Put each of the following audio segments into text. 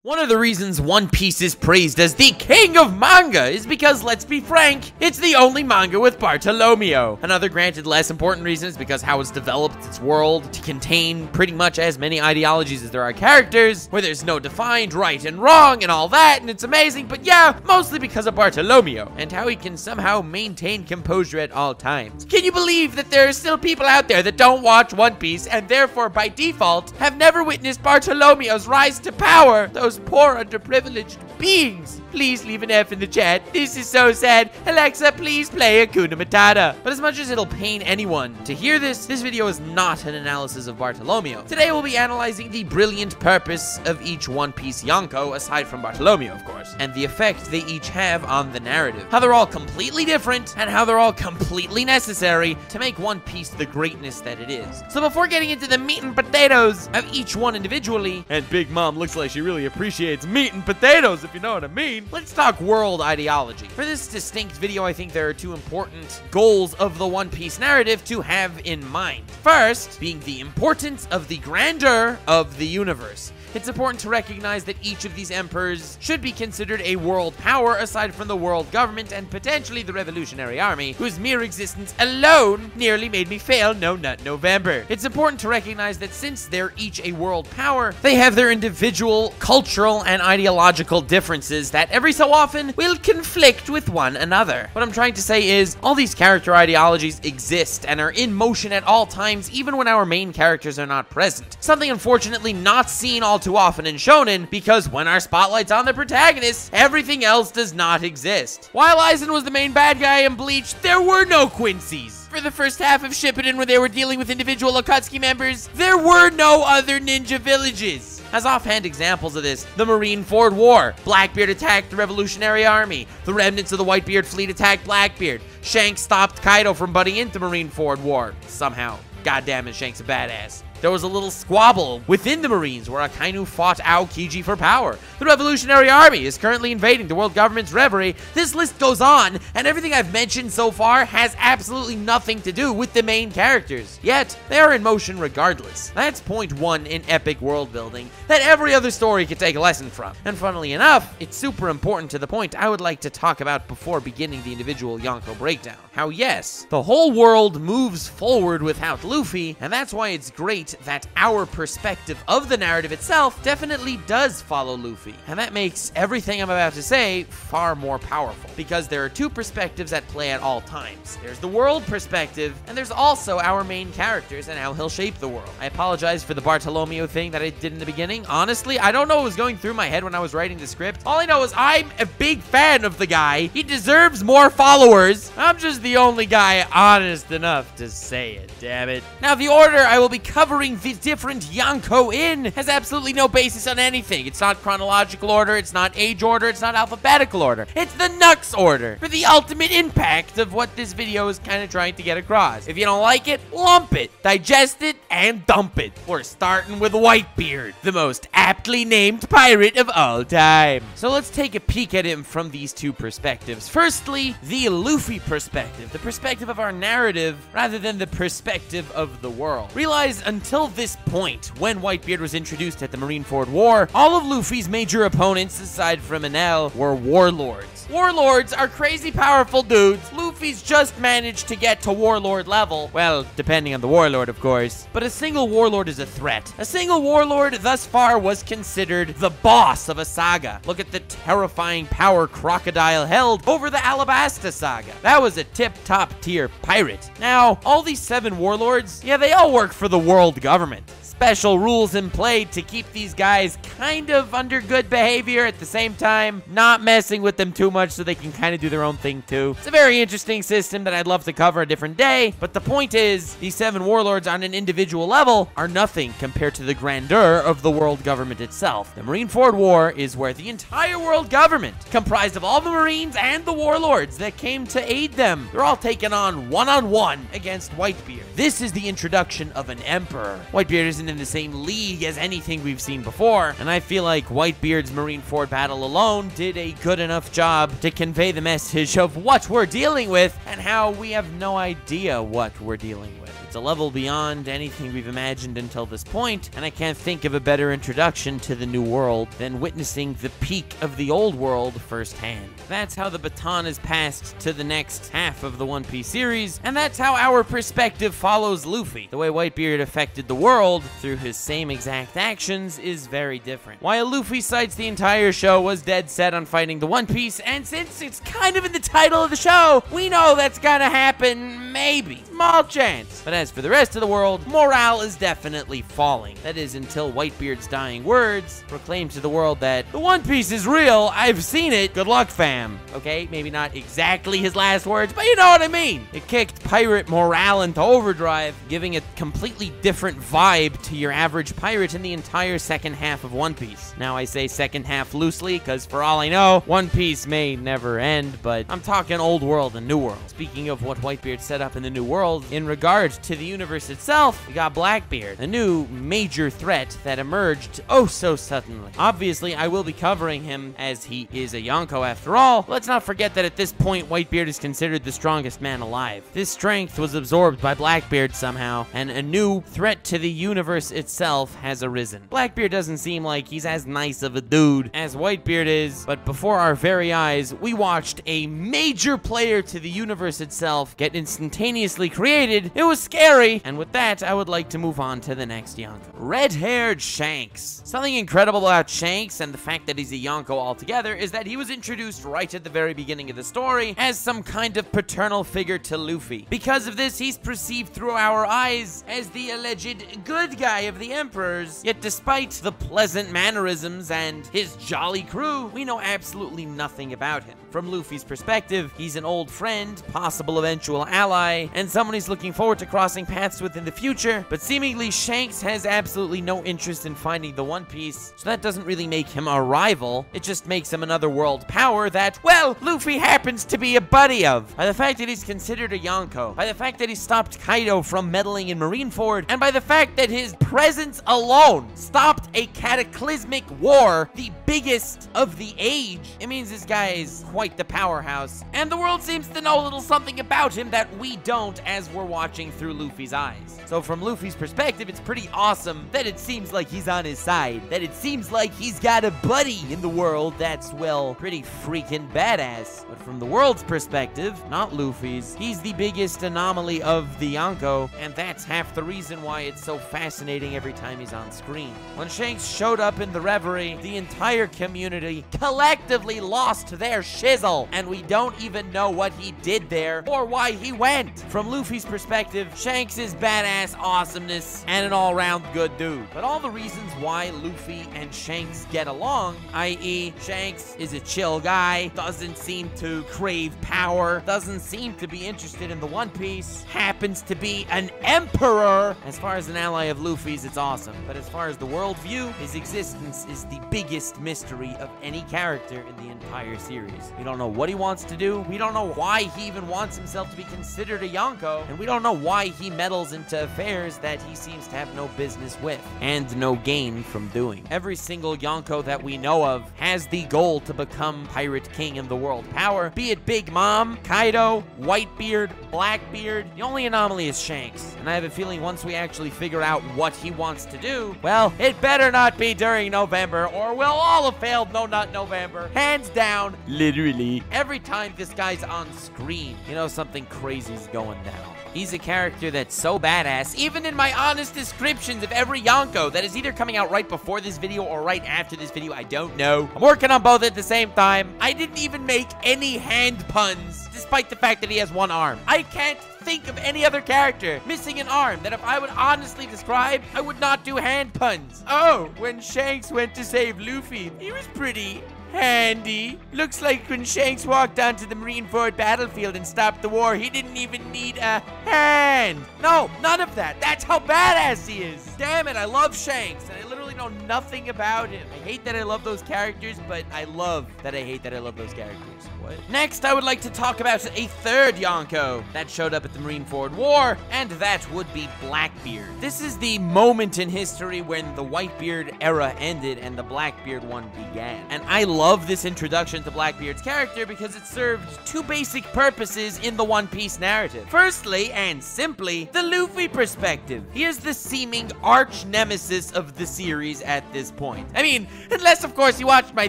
One of the reasons One Piece is praised as the king of manga is because, let's be frank, it's the only manga with Bartolomeo. Another, granted less important reason is because how it's developed its world to contain pretty much as many ideologies as there are characters, where there's no defined right and wrong and all that, and it's amazing, but yeah, mostly because of Bartolomeo, and how he can somehow maintain composure at all times. Can you believe that there are still people out there that don't watch One Piece, and therefore, by default, have never witnessed Bartolomeo's rise to power? Those poor underprivileged beings. Please leave an F in the chat. This is so sad. Alexa, please play Hakuna Matata. But as much as it'll pain anyone to hear this video is not an analysis of Bartolomeo. Today we'll be analyzing the brilliant purpose of each One Piece Yonko, aside from Bartolomeo, of course, and the effect they each have on the narrative. How they're all completely different, and how they're all completely necessary to make One Piece the greatness that it is. So before getting into the meat and potatoes of each one individually, and Big Mom looks like she really appreciates meat and potatoes, if you know what I mean, let's talk world ideology. For this distinct video, I think there are two important goals of the One Piece narrative to have in mind. First, being the importance of the grandeur of the universe. It's important to recognize that each of these emperors should be considered a world power aside from the world government and potentially the Revolutionary Army, whose mere existence alone nearly made me fail No Nut November. It's important to recognize that since they're each a world power, they have their individual cultural and ideological differences that every so often will conflict with one another. What I'm trying to say is, all these character ideologies exist and are in motion at all times, even when our main characters are not present. Something unfortunately not seen all too often in shonen, because when our spotlight's on the protagonists, everything else does not exist. While Aizen was the main bad guy in Bleach, there were no Quincy's. For the first half of Shippuden, where they were dealing with individual Akatsuki members, there were no other ninja villages. As offhand examples of this, the Marineford War, Blackbeard attacked the Revolutionary Army, the remnants of the Whitebeard fleet attacked Blackbeard, Shanks stopped Kaido from butting into Marineford War, somehow. Goddamn it, Shanks a badass. There was a little squabble within the Marines where Akainu fought Aokiji for power. The Revolutionary Army is currently invading the world government's reverie. This list goes on, and everything I've mentioned so far has absolutely nothing to do with the main characters. Yet, they are in motion regardless. That's point one in epic world building that every other story could take a lesson from. And funnily enough, it's super important to the point I would like to talk about before beginning the individual Yonko breakdown. How yes, the whole world moves forward without Luffy, and that's why it's great that our perspective of the narrative itself definitely does follow Luffy. And that makes everything I'm about to say far more powerful, because there are two perspectives at play at all times. There's the world perspective, and there's also our main characters and how he'll shape the world. I apologize for the Bartolomeo thing that I did in the beginning. Honestly, I don't know what was going through my head when I was writing the script. All I know is I'm a big fan of the guy. He deserves more followers. I'm just the only guy honest enough to say it, damn it. Now, the order I will be covering the different Yonko in has absolutely no basis on anything. It's not chronological order, it's not age order, it's not alphabetical order. It's the Nux order for the ultimate impact of what this video is kind of trying to get across. If you don't like it, lump it, digest it, and dump it. We're starting with Whitebeard, the most aptly named pirate of all time. So let's take a peek at him from these two perspectives. Firstly, the Luffy perspective, the perspective of our narrative rather than the perspective of the world. Realize until this point, when Whitebeard was introduced at the Marineford War, all of Luffy's major opponents, aside from Enel, were warlords. Warlords are crazy powerful dudes. Luffy's just managed to get to warlord level. Well, depending on the warlord, of course. But a single warlord is a threat. A single warlord thus far was considered the boss of a saga. Look at the terrifying power Crocodile held over the Alabasta saga. That was a tip-top tier pirate. Now, all these 7 warlords, yeah, they all work for the world government. Special rules in play to keep these guys kind of under good behavior, at the same time not messing with them too much so they can kind of do their own thing too. It's a very interesting system that I'd love to cover a different day, but the point is, these 7 warlords on an individual level are nothing compared to the grandeur of the world government itself. The Marineford War is where the entire world government, comprised of all the Marines and the warlords that came to aid them, they're all taken on one-on-one against Whitebeard. This is the introduction of an emperor. Whitebeard isn't in the same league as anything we've seen before, and I feel like Whitebeard's Marineford battle alone did a good enough job to convey the message of what we're dealing with and how we have no idea what we're dealing with. It's a level beyond anything we've imagined until this point, and I can't think of a better introduction to the new world than witnessing the peak of the old world firsthand. That's how the baton is passed to the next half of the One Piece series, and that's how our perspective follows Luffy. The way Whitebeard affected the world through his same exact actions is very different. While Luffy cites the entire show was dead set on fighting the One Piece, and since it's kind of in the title of the show, we know that's gonna happen, maybe. Small chance. But as for the rest of the world, morale is definitely falling. That is until Whitebeard's dying words proclaim to the world that the One Piece is real, I've seen it, good luck fam. Okay, maybe not exactly his last words, but you know what I mean. It kicked pirate morale into overdrive, giving a completely different vibe to your average pirate in the entire second half of One Piece. Now I say second half loosely, because for all I know, One Piece may never end, but I'm talking old world and new world. Speaking of what Whitebeard set up in the new world, in regard to the universe itself, we got Blackbeard, a new major threat that emerged oh so suddenly. Obviously, I will be covering him as he is a Yonko after all. Let's not forget that at this point, Whitebeard is considered the strongest man alive. This strength was absorbed by Blackbeard somehow, and a new threat to the universe itself has arisen. Blackbeard doesn't seem like he's as nice of a dude as Whitebeard is, but before our very eyes, we watched a major player to the universe itself get instantaneously created. It was scary, and with that, I would like to move on to the next Yonko. Red-haired Shanks. Something incredible about Shanks and the fact that he's a Yonko altogether is that he was introduced right at the very beginning of the story as some kind of paternal figure to Luffy. Because of this, he's perceived through our eyes as the alleged good guy of the Emperor's, yet despite the pleasant mannerisms and his jolly crew, we know absolutely nothing about him. From Luffy's perspective, he's an old friend, possible eventual ally, and someone he's looking forward to crossing paths with in the future, but seemingly Shanks has absolutely no interest in finding the One Piece, so that doesn't really make him a rival, it just makes him another world power that, well, Luffy happens to be a buddy of. By the fact that he's considered a Yonko, by the fact that he stopped Kaido from meddling in Marineford, and by the fact that his presence alone stopped a cataclysmic war, the biggest of the age, it means this guy is quite the powerhouse, and the world seems to know a little something about him that we don't as we're watching through Luffy's eyes. So from Luffy's perspective, it's pretty awesome that it seems like he's on his side, that it seems like he's got a buddy in the world that's, well, pretty freaking badass. But from the world's perspective, not Luffy's, he's the biggest anomaly of the Yonko, and that's half the reason why it's so fascinating every time he's on screen. When Shanks showed up in the Reverie, the entire community collectively lost their shizzle, and we don't even know what he did there or why he went. From Luffy's perspective, Shanks is badass awesomeness and an all-round good dude. But all the reasons why Luffy and Shanks get along, i.e. Shanks is a chill guy, doesn't seem to crave power, doesn't seem to be interested in the One Piece, happens to be an emperor. As far as an ally of Luffy's, it's awesome. But as far as the worldview, his existence is the biggest mystery of any character in the entire series. We don't know what he wants to do, we don't know why he even wants himself to be considered a Yonko, and we don't know why he meddles into affairs that he seems to have no business with, and no gain from doing. Every single Yonko that we know of has the goal to become Pirate King and the world power, be it Big Mom, Kaido, Whitebeard, Blackbeard. The only anomaly is Shanks, and I have a feeling once we actually figure out what he wants to do, well, it better not be during November, or we'll all have failed No Nut November. Hands down, literally. Every time this guy's on screen, you know something crazy's going down. He's a character that's so badass, even in my honest descriptions of every Yonko that is either coming out right before this video or right after this video, I don't know. I'm working on both at the same time. I didn't even make any hand puns, despite the fact that he has one arm. I can't think of any other character missing an arm that if I would honestly describe, I would not do hand puns. Oh, when Shanks went to save Luffy, he was pretty handy. Looks like when Shanks walked onto the Marineford battlefield and stopped the war, he didn't even need a hand. No, none of that. That's how badass he is. Damn it, I love Shanks, and I literally know nothing about him. I hate that I love those characters, but I love that I hate that I love those characters. what? Next, I would like to talk about a third Yonko that showed up at the Marineford War, and that would be Blackbeard. This is the moment in history when the Whitebeard era ended and the Blackbeard one began. And I love this introduction to Blackbeard's character because it served two basic purposes in the One Piece narrative. Firstly, and simply, the Luffy perspective. He is the seeming arch nemesis of the series at this point. I mean, unless of course you watched my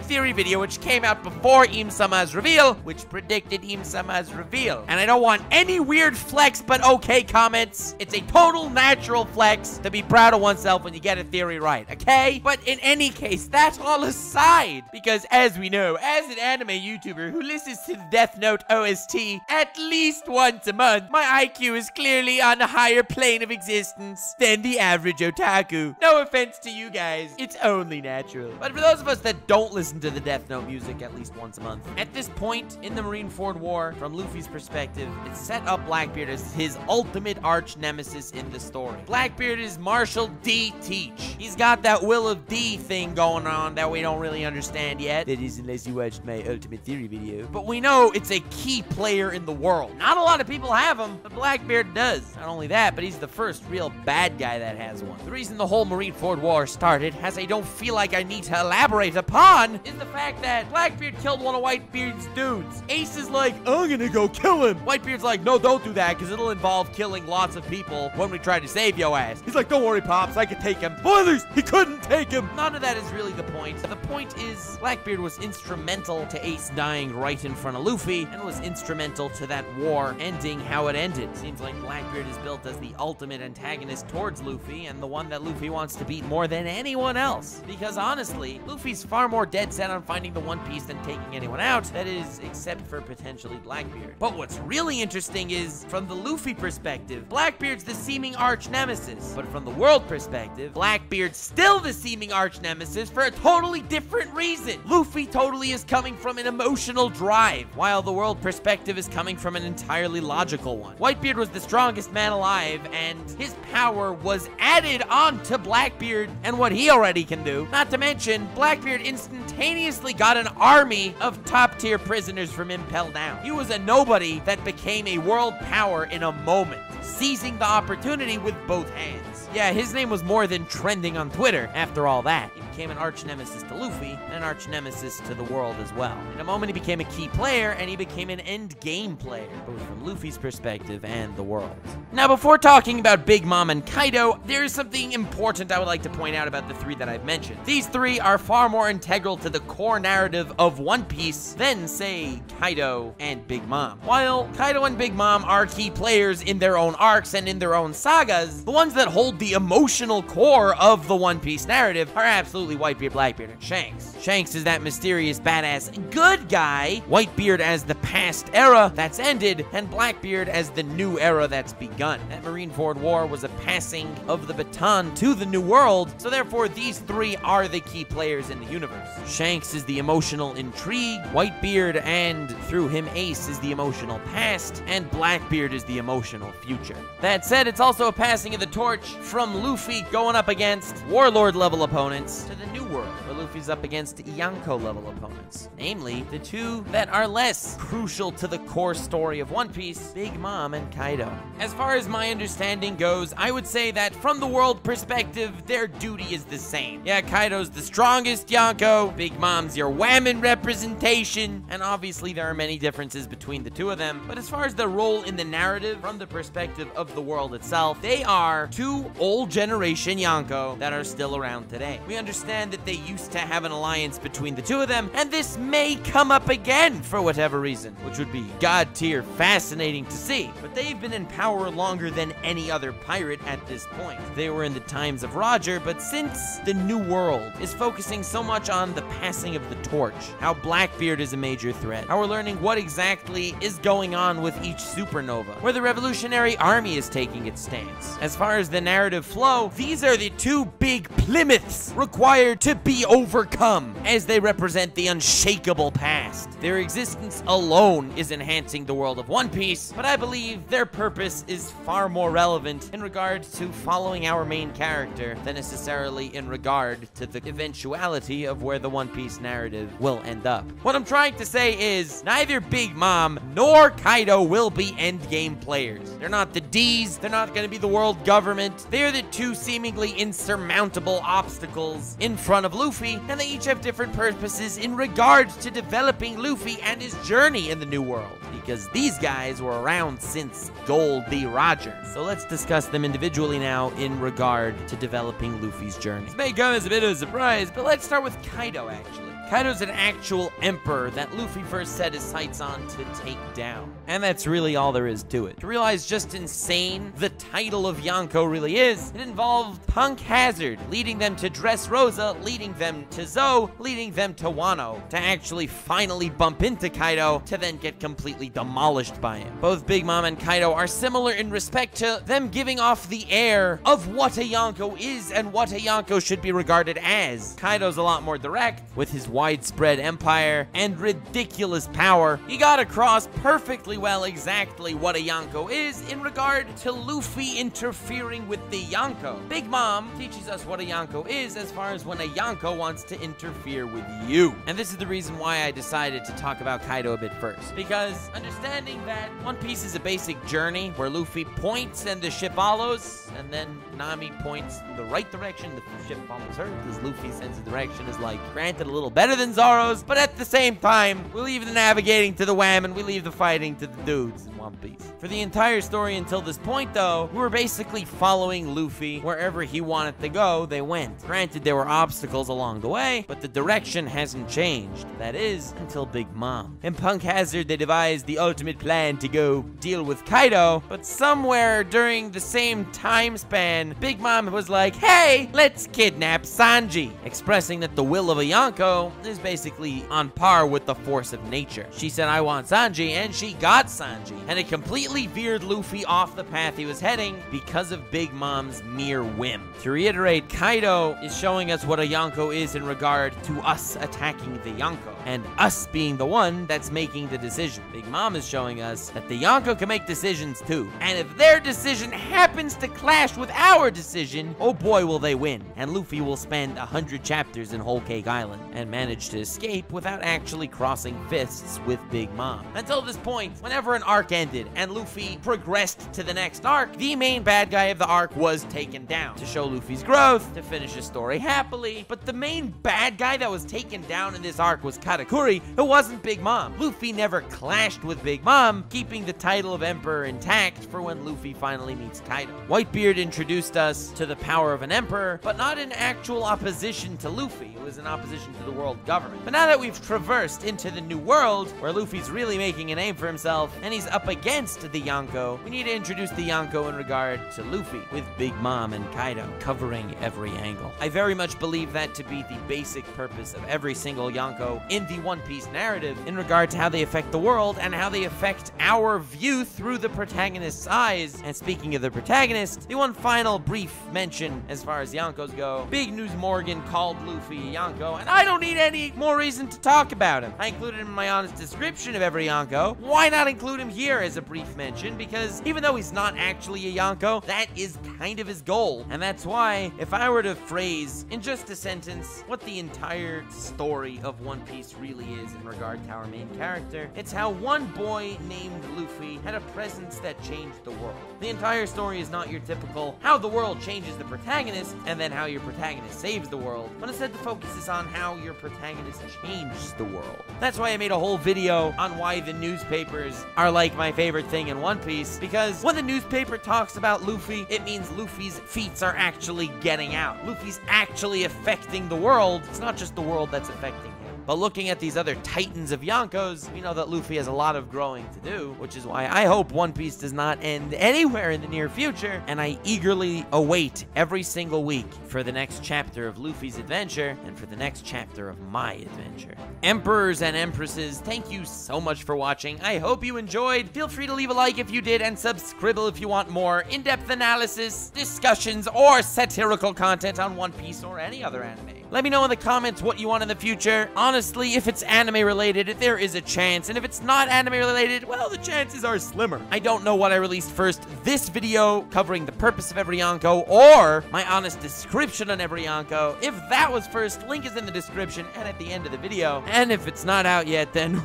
theory video, which came out before Im-sama's reveal, which predicted Im-sama's reveal. And I don't want any weird flex but okay comments. It's a total natural flex to be proud of oneself when you get a theory right, okay? But in any case, that's all aside, because as we know, as an anime YouTuber who listens to the Death Note OST at least once a month, my IQ is clearly on a higher plane of existence than the average otaku. No offense to you guys, it's only natural. But for those of us that don't listen to the Death Note music at least once a month, at this point in the Marineford War, from Luffy's perspective, it set up Blackbeard as his ultimate arch nemesis in the story. Blackbeard is Marshall D. Teach. He's got that Will of D thing going on that we don't really understand yet. That is, unless you watched my Ultimate Theory video. But we know it's a key player in the world. Not a lot of people have him, but Blackbeard does. Not only that, but he's the first real bad guy that has one. The reason the whole Marineford War started, as I don't feel like I need to elaborate upon, is the fact that Blackbeard killed one of Whitebeard's dudes. Ace is like, I'm gonna go kill him. Whitebeard's like, no, don't do that, because it'll involve killing lots of people when we try to save your ass. He's like, don't worry, Pops, I can take him. Spoilers, he couldn't take him. None of that is really the point. The point is, Blackbeard was instrumental to Ace dying right in front of Luffy, and was instrumental to that war ending how it ended. Seems like Blackbeard is built as the ultimate antagonist towards Luffy, and the one that Luffy wants to beat more than anyone else. Because honestly, Luffy's far more dead set on finding the One Piece than taking anyone out, that is, except for potentially Blackbeard. But what's really interesting is, from the Luffy perspective, Blackbeard's the seeming arch nemesis. But from the world perspective, Blackbeard's still the seeming arch nemesis for a totally different reason. Luffy totally is coming from an emotional drive, while the world perspective is coming from an entirely logical one. Whitebeard was the strongest man alive, and his power was added on to Blackbeard and what he already can do. Not to mention, Blackbeard instantaneously got an army of top-tier prisoners from Impel Down. He was a nobody that became a world power in a moment, seizing the opportunity with both hands. Yeah, his name was more than trending on Twitter after all that. He became an arch nemesis to Luffy, and an arch nemesis to the world as well. In a moment, he became a key player, and he became an end game player, both from Luffy's perspective and the world. Now, before talking about Big Mom and Kaido, there is something important I would like to point out about the three that I've mentioned. These three are far more integral to the core narrative of One Piece than, say, Kaido and Big Mom. While Kaido and Big Mom are key players in their own arcs and in their own sagas, the ones that hold the emotional core of the One Piece narrative are absolutely Whitebeard, Blackbeard, and Shanks. Shanks is that mysterious, badass, good guy, Whitebeard as the past era that's ended, and Blackbeard as the new era that's begun. That Marineford War was a passing of the baton to the new world, so therefore these three are the key players in the universe. Shanks is the emotional intrigue, Whitebeard and through him Ace is the emotional past, and Blackbeard is the emotional future. That said, it's also a passing of the torch from Luffy going up against Warlord level opponents to the new world, where Luffy's up against Yonkou level opponents. Namely, the two that are less crucial to the core story of One Piece, Big Mom and Kaido. As far as my understanding goes, I would say that from the world perspective, their duty is the same. Yeah, Kaido's the strongest Yonkou, Big Mom's your whammon representation, and obviously there are many differences between the two of them, but as far as their role in the narrative, from the perspective of the world itself, they are two old generation Yonkou that are still around today. We understand that they used to have an alliance between the two of them, and this may come up again for whatever reason, which would be god tier fascinating to see, but they've been in power longer than any other pirate at this point. They were in the times of Roger, but since the new world is focusing so much on the passing of the torch, how Blackbeard is a major threat, how we're learning what exactly is going on with each supernova, where the Revolutionary Army is taking its stance. As far as the narrative flow, these are the two big Plymouths required to be over overcome, as they represent the unshakable past. Their existence alone is enhancing the world of One Piece, but I believe their purpose is far more relevant in regard to following our main character than necessarily in regard to the eventuality of where the One Piece narrative will end up. What I'm trying to say is, neither Big Mom nor Kaido will be endgame players. They're not the D's, they're not going to be the world government. They're the two seemingly insurmountable obstacles in front of Luffy, and they each have different purposes in regard to developing Luffy and his journey in the new world, because these guys were around since Gold the Roger. So let's discuss them individually now in regard to developing Luffy's journey. This may come as a bit of a surprise, but let's start with Kaido, actually. Kaido's an actual emperor that Luffy first set his sights on to take down. And that's really all there is to it. To realize just insane the title of Yonkou really is, it involved Punk Hazard, leading them to Dressrosa, leading them to Zou, leading them to Wano, to actually finally bump into Kaido, to then get completely demolished by him. Both Big Mom and Kaido are similar in respect to them giving off the air of what a Yonkou is and what a Yonkou should be regarded as. Kaido's a lot more direct, with his widespread empire and ridiculous power. He got across perfectly well exactly what a Yonkou is in regard to Luffy interfering with the Yonkou. Big Mom teaches us what a Yonkou is as far as when a Yonkou wants to interfere with you. And this is the reason why I decided to talk about Kaido a bit first. Because understanding that One Piece is a basic journey where Luffy points and the ship follows, and then Nami points in the right direction, the ship follows her, because Luffy's sense of direction is, like, granted a little better than Zoro's, but at the same time, we leave the navigating to the Wham and we leave the fighting to the dudes in One Piece. For the entire story until this point, though, we were basically following Luffy. Wherever he wanted to go, they went. Granted, there were obstacles along the way, but the direction hasn't changed. That is, until Big Mom. In Punk Hazard, they devised the ultimate plan to go deal with Kaido, but somewhere during the same time span, Big Mom was like, hey, let's kidnap Sanji, expressing that the will of a Yonkou is basically on par with the force of nature. She said, I want Sanji, and she got Sanji, and it completely veered Luffy off the path he was heading because of Big Mom's mere whim. To reiterate, Kaido is showing us what a Yonkou is in regard to us attacking the Yonkou, and us being the one that's making the decision. Big Mom is showing us that the Yonkou can make decisions too, and if their decision happens to clash with our decision, oh boy will they win, and Luffy will spend 100 chapters in Whole Cake Island and manage to escape without actually crossing fists with Big Mom. Until this point, whenever an arc ended and Luffy progressed to the next arc, the main bad guy of the arc was taken down to show Luffy's growth, to finish his story happily. But the main bad guy that was taken down in this arc was Katakuri. It wasn't Big Mom. Luffy never clashed with Big Mom, keeping the title of Emperor intact for when Luffy finally meets Kaido. Whitebeard introduced us to the power of an emperor, but not in actual opposition to Luffy. It was in opposition to the world government. But now that we've traversed into the new world, where Luffy's really making a name for himself, and he's up against the Yonkou, we need to introduce the Yonkou in regard to Luffy, with Big Mom and Kaido covering every angle. I very much believe that to be the basic purpose of every single Yonkou in the One Piece narrative, in regard to how they affect the world, and how they affect our view through the protagonist's eyes. And speaking of the protagonist, the one final brief mention as far as Yonkous go, Big News Morgan called Luffy a Yonkou, and I don't need any more reason to talk about him. I included him in my honest description of every Yonkou. Why not include him here as a brief mention? Because even though he's not actually a Yonkou, that is kind of his goal. And that's why, if I were to phrase in just a sentence what the entire story of One Piece really is in regard to our main character, it's how one boy named Luffy had a presence that changed the world. The entire story is not your typical how the world changes the protagonist and then how your protagonist saves the world, but instead the focus is on how your protagonist changes the world. That's why I made a whole video on why the newspapers are like my favorite thing in One Piece, because when the newspaper talks about Luffy, it means Luffy's feats are actually getting out. Luffy's actually affecting the world. It's not just the world that's affecting him. But looking at these other titans of Yonkous, we know that Luffy has a lot of growing to do, which is why I hope One Piece does not end anywhere in the near future, and I eagerly await every single week for the next chapter of Luffy's adventure and for the next chapter of my adventure. Emperors and Empresses, thank you so much for watching. I hope you enjoyed. Feel free to leave a like if you did, and subscribe if you want more in-depth analysis, discussions, or satirical content on One Piece or any other anime. Let me know in the comments what you want in the future. Honestly, if it's anime related, there is a chance, and if it's not anime related, well, the chances are slimmer. I don't know what I released first, this video covering the purpose of every Yonkou, or my honest description on every Yonkou. If that was first, link is in the description and at the end of the video. And if it's not out yet, then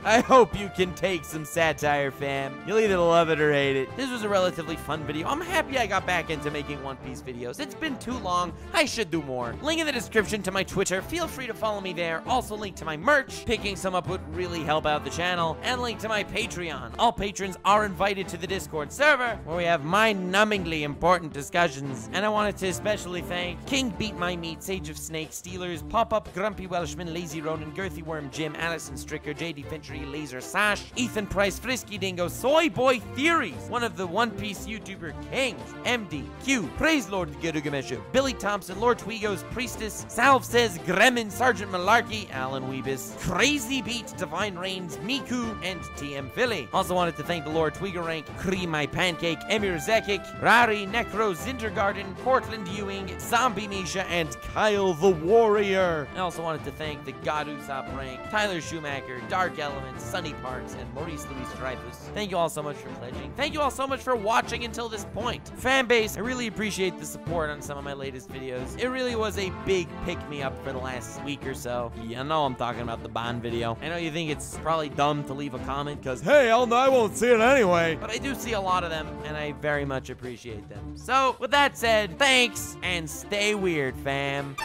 I hope you can take some satire, fam. You'll either love it or hate it. This was a relatively fun video. I'm happy I got back into making One Piece videos. It's been too long. I should do more. Link in the description to my Twitter. Feel free to follow me there. Also link to my merch. Picking some up would really help out the channel. And link to my Patreon. All patrons are invited to the Discord server, where we have mind-numbingly important discussions. And I wanted to especially thank King Beat My Meat, Sage of Snakes, Steelers, Pop-Up, Grumpy Welshman, Lazy Ronin, Girthy Worm, Jim, Allison Stricker, JD Finchery, Laser Sash, Ethan Price, Frisky Dingo, Soy Boy Theories, one of the One Piece YouTuber kings, MD, Q, Praise Lord Gerugamesha, Billy Thompson, Lord Twigo's Priestess, Salve Says, Gremlin, Sergeant Malarkey, Alan Weebus, Crazy Beat, Divine Reigns, Miku, and TM Philly. Also wanted to thank the Lord Twigo Rank, Cream My Pancake, Emir Zekic, Rari, Necro, Zintergarden, Portland Ewing, Zombie Misha, and Kyle the Warrior. I also wanted to thank the God Usopp Rank, Tyler Schumacher, Dark Elements, Sunny Parks, and Maurice Louis Dreyfus. Thank you all so much for pledging. Thank you all so much for watching until this point. Fanbase, I really appreciate the support on some of my latest videos. It really was a big pick-me-up for the last week or so. You know I'm talking about the Bond video. I know you think it's probably dumb to leave a comment because, hey, I won't see it anyway. But I do see a lot of them, and I very much appreciate them. So, with that said, thanks, and stay weird, fam.